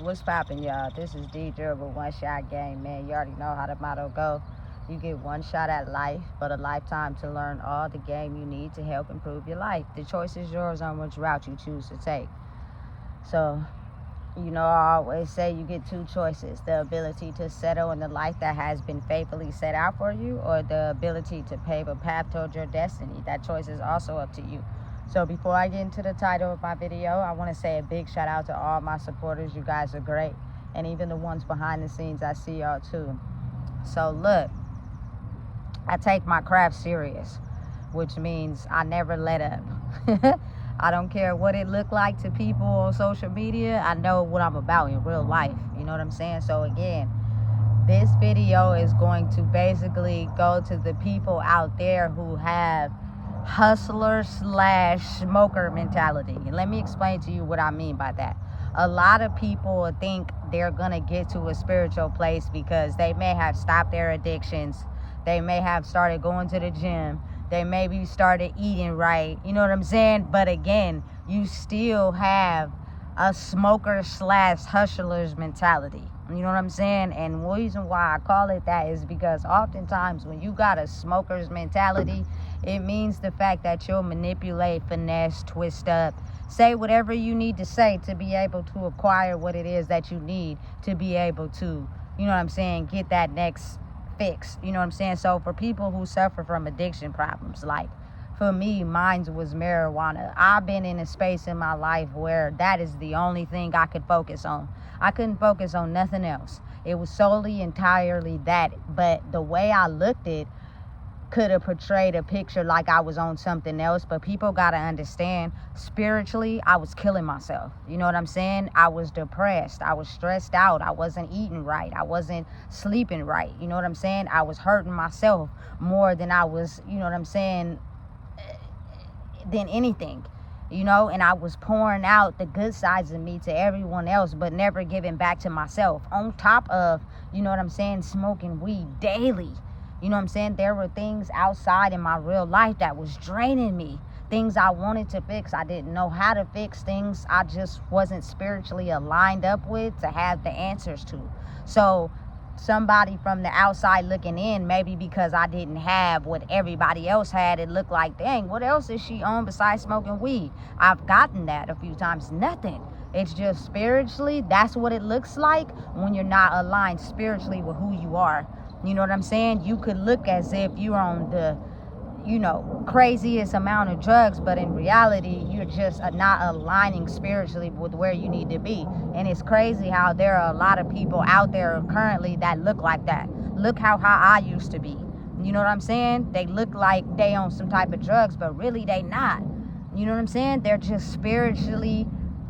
What's poppin', y'all? This is D Durable One Shot Game, man. You already know how the motto go. You get one shot at life, but a lifetime to learn all the game you need to help improve your life. The choice is yours on which route you choose to take. So, I always say you get two choices: the ability to settle in the life that has been faithfully set out for you, or the ability to pave a path towards your destiny. That choice is also up to you. So before I get into the title of my video, I want to say a big shout out to all my supporters. You guys are great. And even the ones behind the scenes, I see y'all too. So look, I take my craft serious, which means I never let up. I don't care what it look like to people on social media. I know what I'm about in real life. You know what I'm saying? So again, this video is going to basically go to the people out there who have hustler/smoker mentality. And let me explain to you what I mean by that. A lot of people think they're gonna get to a spiritual place because they may have stopped their addictions, they may have started going to the gym, they maybe started eating right, you know what I'm saying? But again, you still have a smoker/hustler's mentality. You know what I'm saying? And the reason why I call it that is because oftentimes when you got a smoker's mentality, it means the fact that you'll manipulate, finesse, twist up, say whatever you need to say to be able to acquire what it is that you need to be able to, get that next fix. You know what I'm saying? So for people who suffer from addiction problems, like for me, mine was marijuana. I've been in a space in my life where that is the only thing I could focus on. I couldn't focus on nothing else. It was solely, entirely that. But the way I looked at it could have portrayed a picture like I was on something else. But people got to understand, spiritually, I was killing myself. You know what I'm saying? I was depressed. I was stressed out. I wasn't eating right. I wasn't sleeping right. You know what I'm saying? I was hurting myself more than I was, than anything, and I was pouring out the good sides of me to everyone else, but never giving back to myself. On top of, smoking weed daily. You know what I'm saying? There were things outside in my real life that was draining me. Things I wanted to fix. I didn't know how to fix things. I just wasn't spiritually aligned up with to have the answers to. So somebody from the outside looking in, maybe because I didn't have what everybody else had, it looked like, dang, what else is she on besides smoking weed? I've gotten that a few times. Nothing. It's just spiritually, that's what it looks like when you're not aligned spiritually with who you are. You know what I'm saying? You could look as if you're on the craziest amount of drugs, but in reality, you're just not aligning spiritually with where you need to be. And it's crazy how there are a lot of people out there currently that look like that. Look how high I used to be. You know what I'm saying? They look like they on some type of drugs, but really they not. You know what I'm saying? They're just spiritually,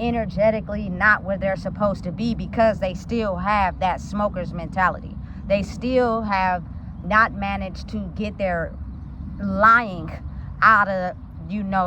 energetically not where they're supposed to be because they still have that smoker's mentality. They still have not managed to get their lying out of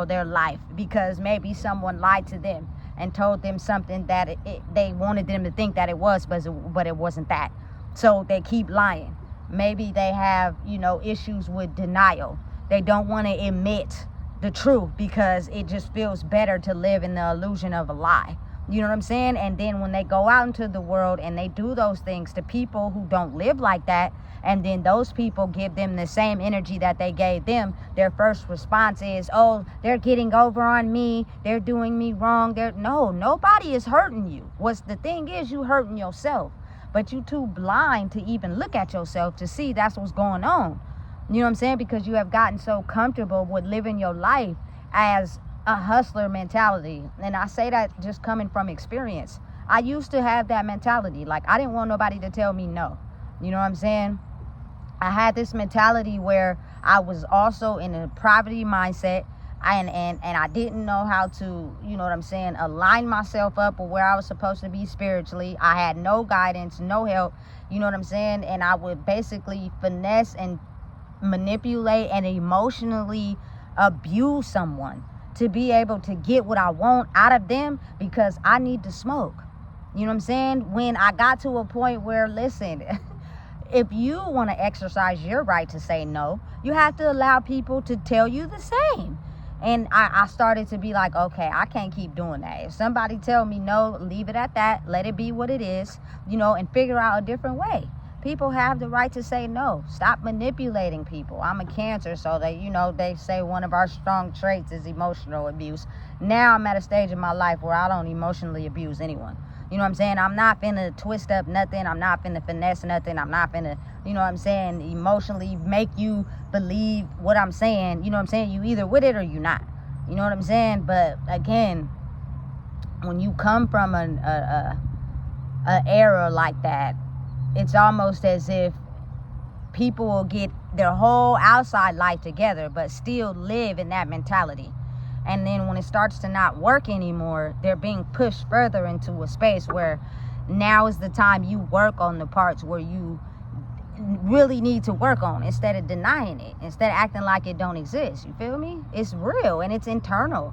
their life because maybe someone lied to them and told them something that they wanted them to think that it was, but it wasn't that. So they keep lying. Maybe they have issues with denial. They don't want to admit the truth because it just feels better to live in the illusion of a lie. You know what I'm saying? And then when they go out into the world and they do those things to people who don't live like that, and then those people give them the same energy that they gave them, their first response is, oh, they're getting over on me, they're doing me wrong. No, nobody is hurting you. The thing is, you hurting yourself, but you too blind to even look at yourself to see that's what's going on. You know what I'm saying? Because you have gotten so comfortable with living your life as a hustler mentality. And I say that just coming from experience. I used to have that mentality. Like, I didn't want nobody to tell me no. You know what I'm saying? I had this mentality where I was also in a poverty mindset, and I didn't know how to, align myself up with where I was supposed to be spiritually. I had no guidance, no help, you know what I'm saying? And I would basically finesse and manipulate and emotionally abuse someone to be able to get what I want out of them because I need to smoke. You know what I'm saying? When I got to a point where, listen, if you want to exercise your right to say no, you have to allow people to tell you the same. And I started to be like, okay, I can't keep doing that. If somebody tell me no, leave it at that. Let it be what it is, and figure out a different way. People have the right to say no. Stop manipulating people. I'm a Cancer, so they say one of our strong traits is emotional abuse. Now I'm at a stage in my life where I don't emotionally abuse anyone. You know what I'm saying? I'm not finna twist up nothing. I'm not finna finesse nothing. I'm not finna, emotionally make you believe what I'm saying. You know what I'm saying? You either with it or you not. You know what I'm saying? But again, when you come from an era like that, it's almost as if people will get their whole outside life together but still live in that mentality. And then when it starts to not work anymore, they're being pushed further into a space where now is the time you work on the parts where you really need to work on, instead of denying it, instead of acting like it don't exist. You feel me? It's real and it's internal,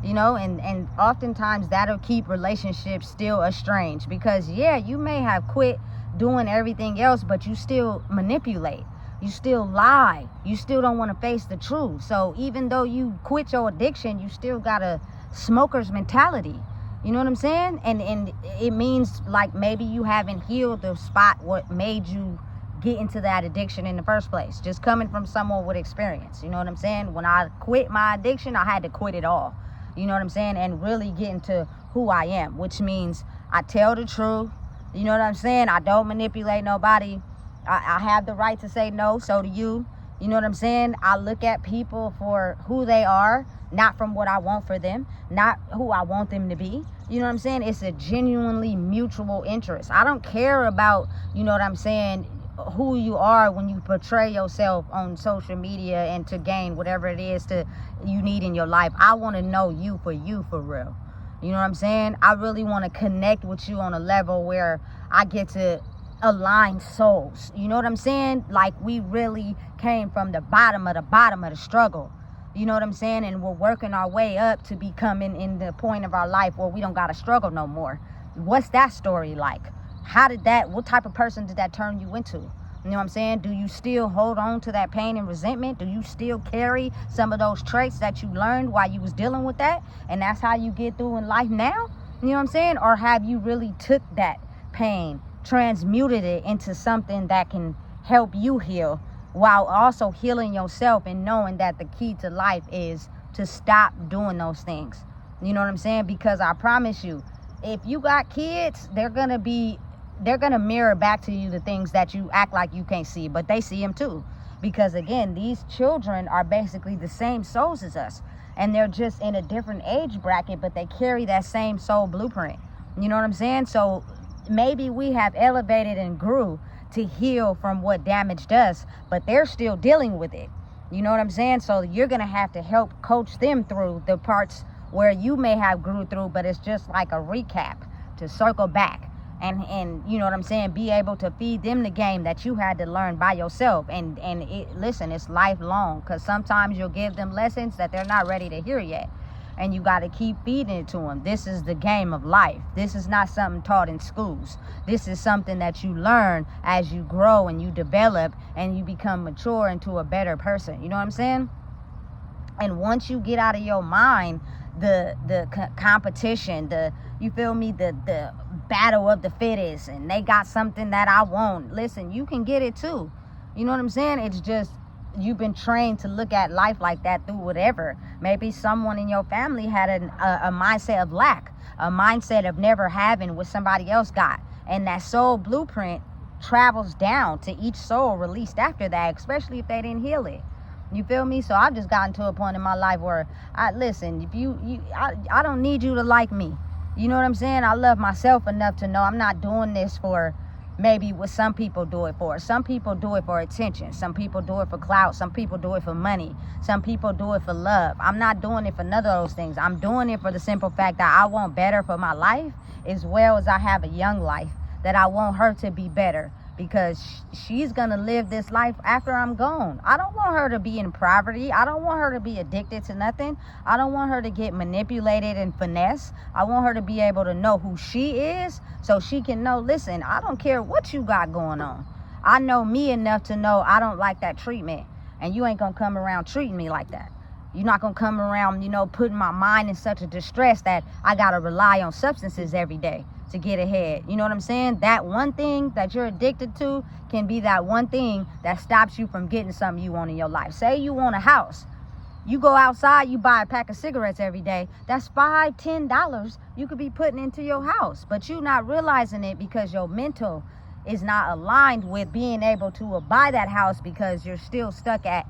and oftentimes that'll keep relationships still estranged, because you may have quit doing everything else, but you still manipulate, you still lie, you still don't want to face the truth. So even though you quit your addiction, you still got a smoker's mentality. You know what I'm saying? And it means like maybe you haven't healed the spot what made you get into that addiction in the first place, just coming from someone with experience. You know what I'm saying? When I quit my addiction, I had to quit it all. You know what I'm saying? And really get into who I am, which means I tell the truth. You know what I'm saying? I don't manipulate nobody. I have the right to say no, so do you. You know what I'm saying? I look at people for who they are, not from what I want for them, not who I want them to be. You know what I'm saying? It's a genuinely mutual interest. I don't care about, who you are when you portray yourself on social media and to gain whatever it is you need in your life. I want to know you for real. You know what I'm saying? I really want to connect with you on a level where I get to align souls. You know what I'm saying? Like we really came from the bottom of the struggle. You know what I'm saying? And we're working our way up to becoming in the point of our life where we don't got to struggle no more. What's that story like? What type of person did that turn you into? You know what I'm saying? Do you still hold on to that pain and resentment? Do you still carry some of those traits that you learned while you was dealing with that? And that's how you get through in life now? You know what I'm saying? Or have you really took that pain, transmuted it into something that can help you heal while also healing yourself and knowing that the key to life is to stop doing those things? You know what I'm saying? Because I promise you, if you got kids, they're going to mirror back to you the things that you act like you can't see, but they see them too. Because again, these children are basically the same souls as us, and they're just in a different age bracket, but they carry that same soul blueprint. You know what I'm saying? So maybe we have elevated and grew to heal from what damaged us, but they're still dealing with it. You know what I'm saying? So you're going to have to help coach them through the parts where you may have grew through, but it's just like a recap to circle back. And you know what I'm saying, be able to feed them the game that you had to learn by yourself. And listen, it's lifelong, because sometimes you'll give them lessons that they're not ready to hear yet, and you got to keep feeding it to them. This is the game of life. This is not something taught in schools. This is something that you learn as you grow and you develop and you become mature into a better person. You know what I'm saying? And once you get out of your mind the competition, the battle of the fittest, and they got something that I want, listen, you can get it too. You know what I'm saying? It's just you've been trained to look at life like that through whatever. Maybe someone in your family had a mindset of lack, a mindset of never having what somebody else got, and that soul blueprint travels down to each soul released after that, especially if they didn't heal it. You feel me? So I've just gotten to a point in my life where I don't need you to like me. You know what I'm saying? I love myself enough to know I'm not doing this for maybe what some people do it for. Some people do it for attention. Some people do it for clout. Some people do it for money. Some people do it for love. I'm not doing it for none of those things. I'm doing it for the simple fact that I want better for my life, as well as I have a young life, that I want her to be better, because she's gonna live this life after I'm gone. I don't want her to be in poverty. I don't want her to be addicted to nothing. I don't want her to get manipulated and finesse. I want her to be able to know who she is, so she can know, listen, I don't care what you got going on. I know me enough to know I don't like that treatment, and you ain't gonna come around treating me like that. You're not going to come around, putting my mind in such a distress that I got to rely on substances every day to get ahead. You know what I'm saying? That one thing that you're addicted to can be that one thing that stops you from getting something you want in your life. Say you want a house. You go outside, you buy a pack of cigarettes every day. That's $5, $10 you could be putting into your house. But you're not realizing it because your mental is not aligned with being able to buy that house because you're still stuck at,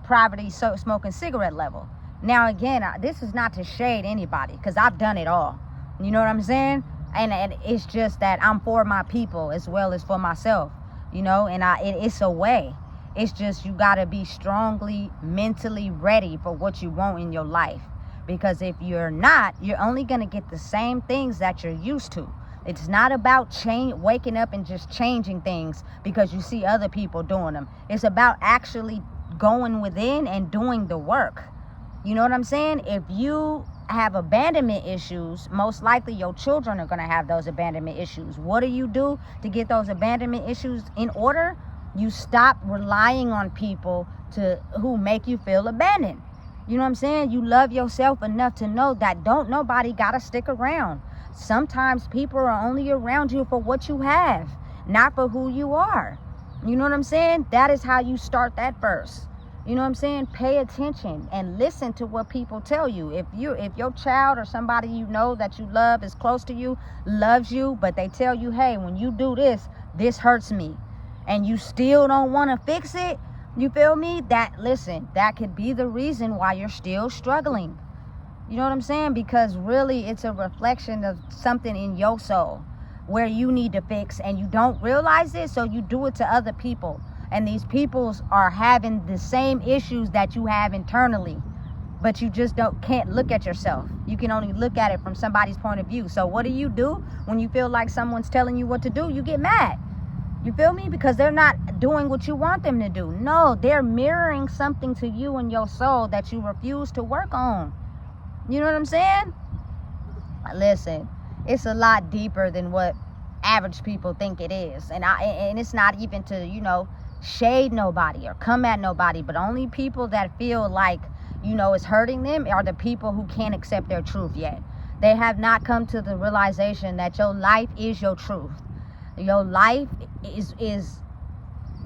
poverty, smoking cigarette level. Now, again, this is not to shade anybody because I've done it all. You know what I'm saying? And it's just that I'm for my people as well as for myself, and it's a way. It's just you got to be strongly mentally ready for what you want in your life. Because if you're not, you're only going to get the same things that you're used to. It's not about waking up and just changing things because you see other people doing them. It's about actually going within and doing the work. You know what I'm saying? If you have abandonment issues, most likely your children are going to have those abandonment issues. What do you do to get those abandonment issues in order? You stop relying on people who make you feel abandoned. You know what I'm saying? You love yourself enough to know that don't nobody got to stick around. Sometimes people are only around you for what you have, not for who you are. You know what I'm saying? That is how you start that first. You know what I'm saying? Pay attention and listen to what people tell you. If your child or somebody you know that you love is close to you, loves you, but they tell you, hey, when you do this, this hurts me, and you still don't want to fix it, you feel me? That could be the reason why you're still struggling. You know what I'm saying? Because really it's a reflection of something in your soul where you need to fix, and you don't realize it, so you do it to other people. And these people are having the same issues that you have internally, but you just can't look at yourself. You can only look at it from somebody's point of view. So what do you do when you feel like someone's telling you what to do? You get mad. You feel me? Because they're not doing what you want them to do. No, they're mirroring something to you in your soul that you refuse to work on. You know what I'm saying? Listen, it's a lot deeper than what average people think it is. And it's not even to, shade nobody or come at nobody, but only people that feel like, it's hurting them are the people who can't accept their truth yet. They have not come to the realization that your life is your truth. Your life is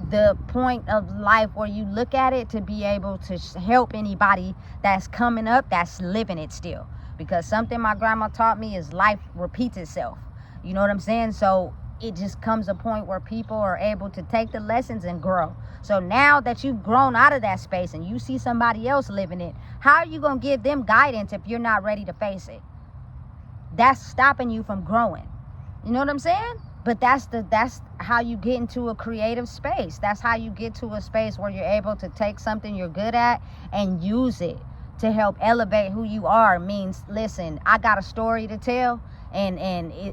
the point of life where you look at it to be able to help anybody that's coming up, that's living it still. Because something my grandma taught me is life repeats itself. You know what I'm saying? So it just comes a point where people are able to take the lessons and grow. So now that you've grown out of that space and you see somebody else living it, how are you going to give them guidance if you're not ready to face it? That's stopping you from growing. You know what I'm saying? But that's how you get into a creative space. That's how you get to a space where you're able to take something you're good at and use it to help elevate who you are. Means, listen, I got a story to tell, and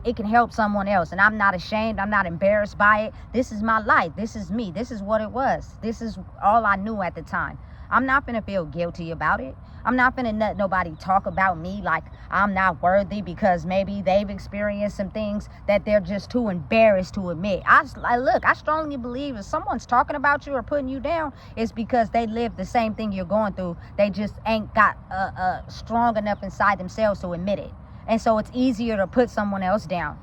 it can help someone else. And I'm not ashamed. I'm not embarrassed by it. This is my life. This is me. This is what it was. This is all I knew at the time. I'm not going to feel guilty about it. I'm not going to let nobody talk about me like I'm not worthy because maybe they've experienced some things that they're just too embarrassed to admit. I strongly believe if someone's talking about you or putting you down, it's because they live the same thing you're going through. They just ain't got strong enough inside themselves to admit it. And so it's easier to put someone else down.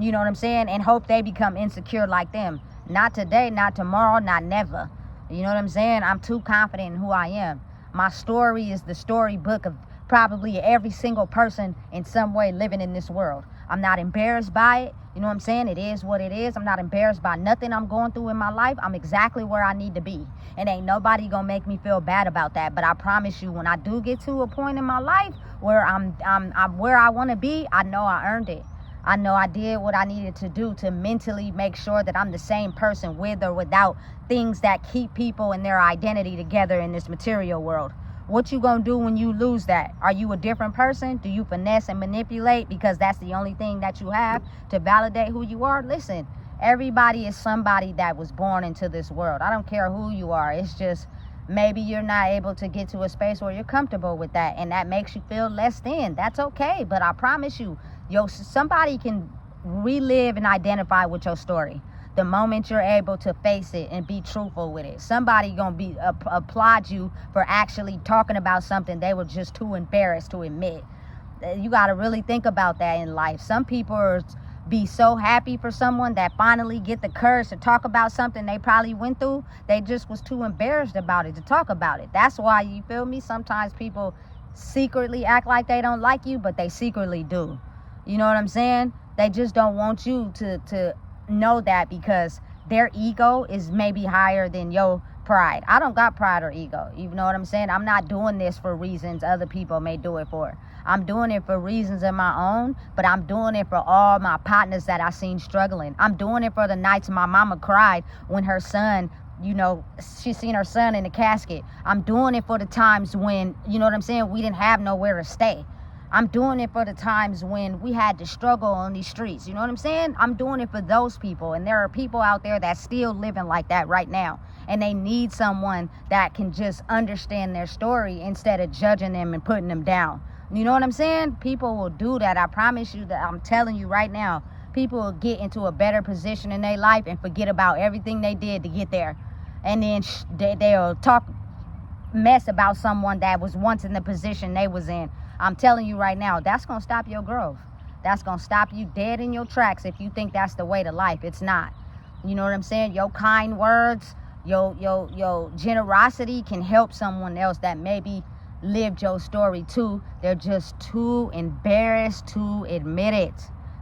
You know what I'm saying? And hope they become insecure like them. Not today, not tomorrow, not never. You know what I'm saying? I'm too confident in who I am. My story is the storybook of probably every single person in some way living in this world. I'm not embarrassed by it. You know what I'm saying? It is what it is. I'm not embarrassed by nothing I'm going through in my life. I'm exactly where I need to be. And ain't nobody gonna make me feel bad about that. But I promise you, when I do get to a point in my life where I'm where I want to be, I know I earned it. I know I did what I needed to do to mentally make sure that I'm the same person with or without things that keep people and their identity together in this material world. What you gonna do when you lose that? Are you a different person? Do you finesse and manipulate because that's the only thing that you have to validate who you are? Listen, everybody is somebody that was born into this world. I don't care who you are. It's just maybe you're not able to get to a space where you're comfortable with that, and that makes you feel less than. That's okay, but I promise you, somebody can relive and identify with your story. the moment you're able to face it and be truthful with it. Somebody gonna be applaud you for actually talking about something they were just too embarrassed to admit. You got to really think about that in life. Some people be so happy for someone that finally get the courage to talk about something they probably went through. They just was too embarrassed about it to talk about it. That's why, you feel me, sometimes people secretly act like they don't like you, but they secretly do. You know what I'm saying? They just don't want you to know that, because their ego is maybe higher than your pride. I don't got pride or ego. You know what I'm saying? I'm not doing this for reasons other people may do it for. I'm doing it for reasons of my own, but I'm doing it for all my partners that I seen struggling. I'm doing it for the nights my mama cried when her son, you know, she seen her son in the casket. I'm doing it for the times when, you know what I'm saying, we didn't have nowhere to stay. I'm doing it for the times when we had to struggle on these streets. You know what I'm saying? I'm doing it for those people. And there are people out there that still living like that right now. And they need someone that can just understand their story instead of judging them and putting them down. You know what I'm saying? People will do that. I promise you that. I'm telling you right now. People will get into a better position in their life and forget about everything they did to get there. And then they'll talk mess about someone that was once in the position they was in. I'm telling you right now, that's going to stop your growth. That's going to stop you dead in your tracks if you think that's the way to life. It's not. You know what I'm saying? Your kind words, your generosity can help someone else that maybe lived your story too. They're just too embarrassed to admit it.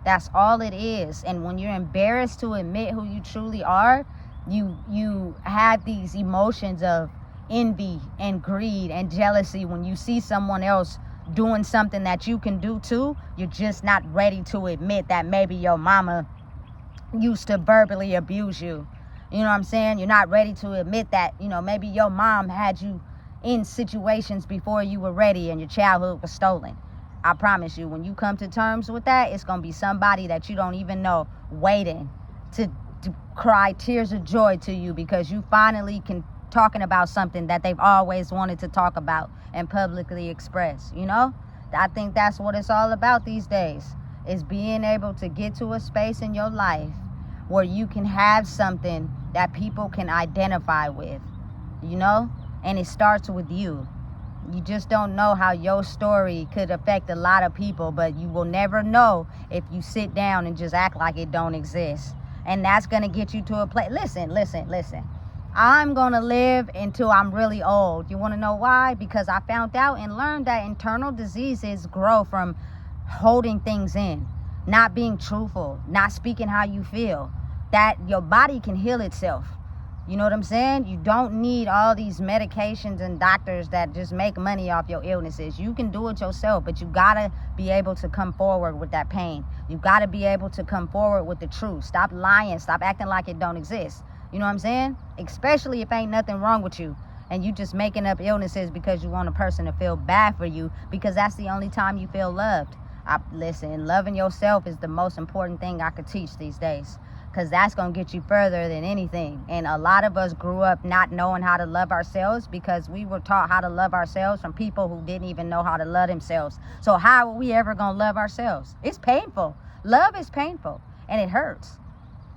That's all it is. And when you're embarrassed to admit who you truly are, you have these emotions of envy and greed and jealousy. When you see someone else doing something that you can do too, you're just not ready to admit that maybe your mama used to verbally abuse you. You know what I'm saying? You're not ready to admit that, you know, maybe your mom had you in situations before you were ready and your childhood was stolen. I promise you, when you come to terms with that, it's going to be somebody that you don't even know waiting to cry tears of joy to you because you finally can talking about something that they've always wanted to talk about and publicly express. You know, I think that's what it's all about these days, is being able to get to a space in your life where you can have something that people can identify with, you know, and it starts with you. You just don't know how your story could affect a lot of people, but you will never know if you sit down and just act like it don't exist. And that's going to get you to a place. Listen. I'm going to live until I'm really old. You want to know why? Because I found out and learned that internal diseases grow from holding things in, not being truthful, not speaking how you feel. That your body can heal itself. You know what I'm saying? You don't need all these medications and doctors that just make money off your illnesses. You can do it yourself, but you got to be able to come forward with that pain. You got to be able to come forward with the truth. Stop lying. Stop acting like it don't exist. You know what I'm saying? Especially if ain't nothing wrong with you and you just making up illnesses because you want a person to feel bad for you, because that's the only time you feel loved. Listen, loving yourself is the most important thing I could teach these days, because that's going to get you further than anything. And a lot of us grew up not knowing how to love ourselves because we were taught how to love ourselves from people who didn't even know how to love themselves. So how are we ever going to love ourselves? It's painful. Love is painful and it hurts.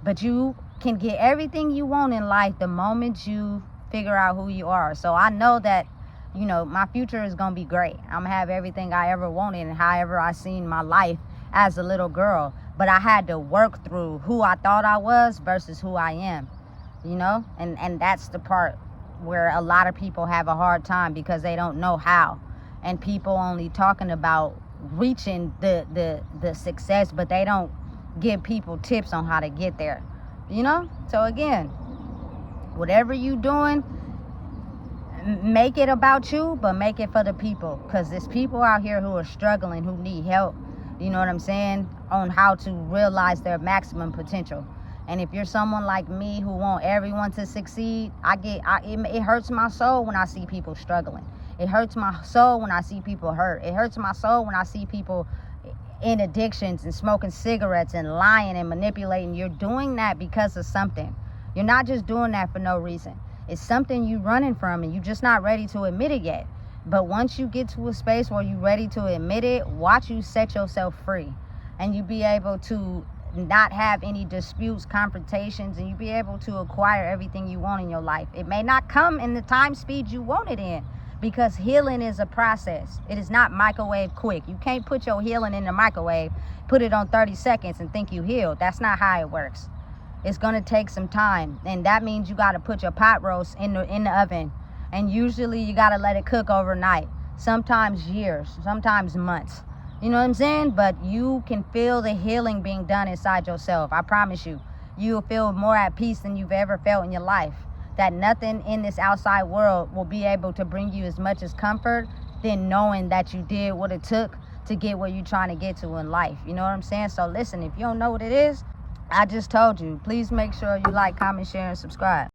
But you can get everything you want in life the moment you figure out who you are. So I know that, you know, my future is going to be great. I'm going to have everything I ever wanted and however I seen my life as a little girl. But I had to work through who I thought I was versus who I am, you know? And that's the part where a lot of people have a hard time because they don't know how. And people only talking about reaching the success, but they don't give people tips on how to get there, you know? So again, whatever you doing, make it about you, but make it for the people, because there's people out here who are struggling, who need help, you know what I'm saying, on how to realize their maximum potential. And if you're someone like me who want everyone to succeed, it hurts my soul when I see people struggling. It hurts my soul when I see people hurt. It hurts my soul when I see people in addictions and smoking cigarettes and lying and manipulating. You're doing that because of something. You're not just doing that for no reason. It's something you're running from and you're just not ready to admit it yet. But once you get to a space where you're ready to admit it, watch you set yourself free. And you be able to not have any disputes, confrontations, and you be able to acquire everything you want in your life. It may not come in the time speed you want it in, because healing is a process. It is not microwave quick. You can't put your healing in the microwave, put it on 30 seconds and think you healed. That's not how it works. It's going to take some time, and that means you got to put your pot roast in the oven, and usually you got to let it cook overnight, sometimes years, sometimes months. You know what I'm saying? But you can feel the healing being done inside yourself. I promise you. You'll feel more at peace than you've ever felt in your life. That nothing in this outside world will be able to bring you as much as comfort than knowing that you did what it took to get where you're trying to get to in life. You know what I'm saying? So listen, if you don't know what it is, I just told you. Please make sure you like, comment, share, and subscribe.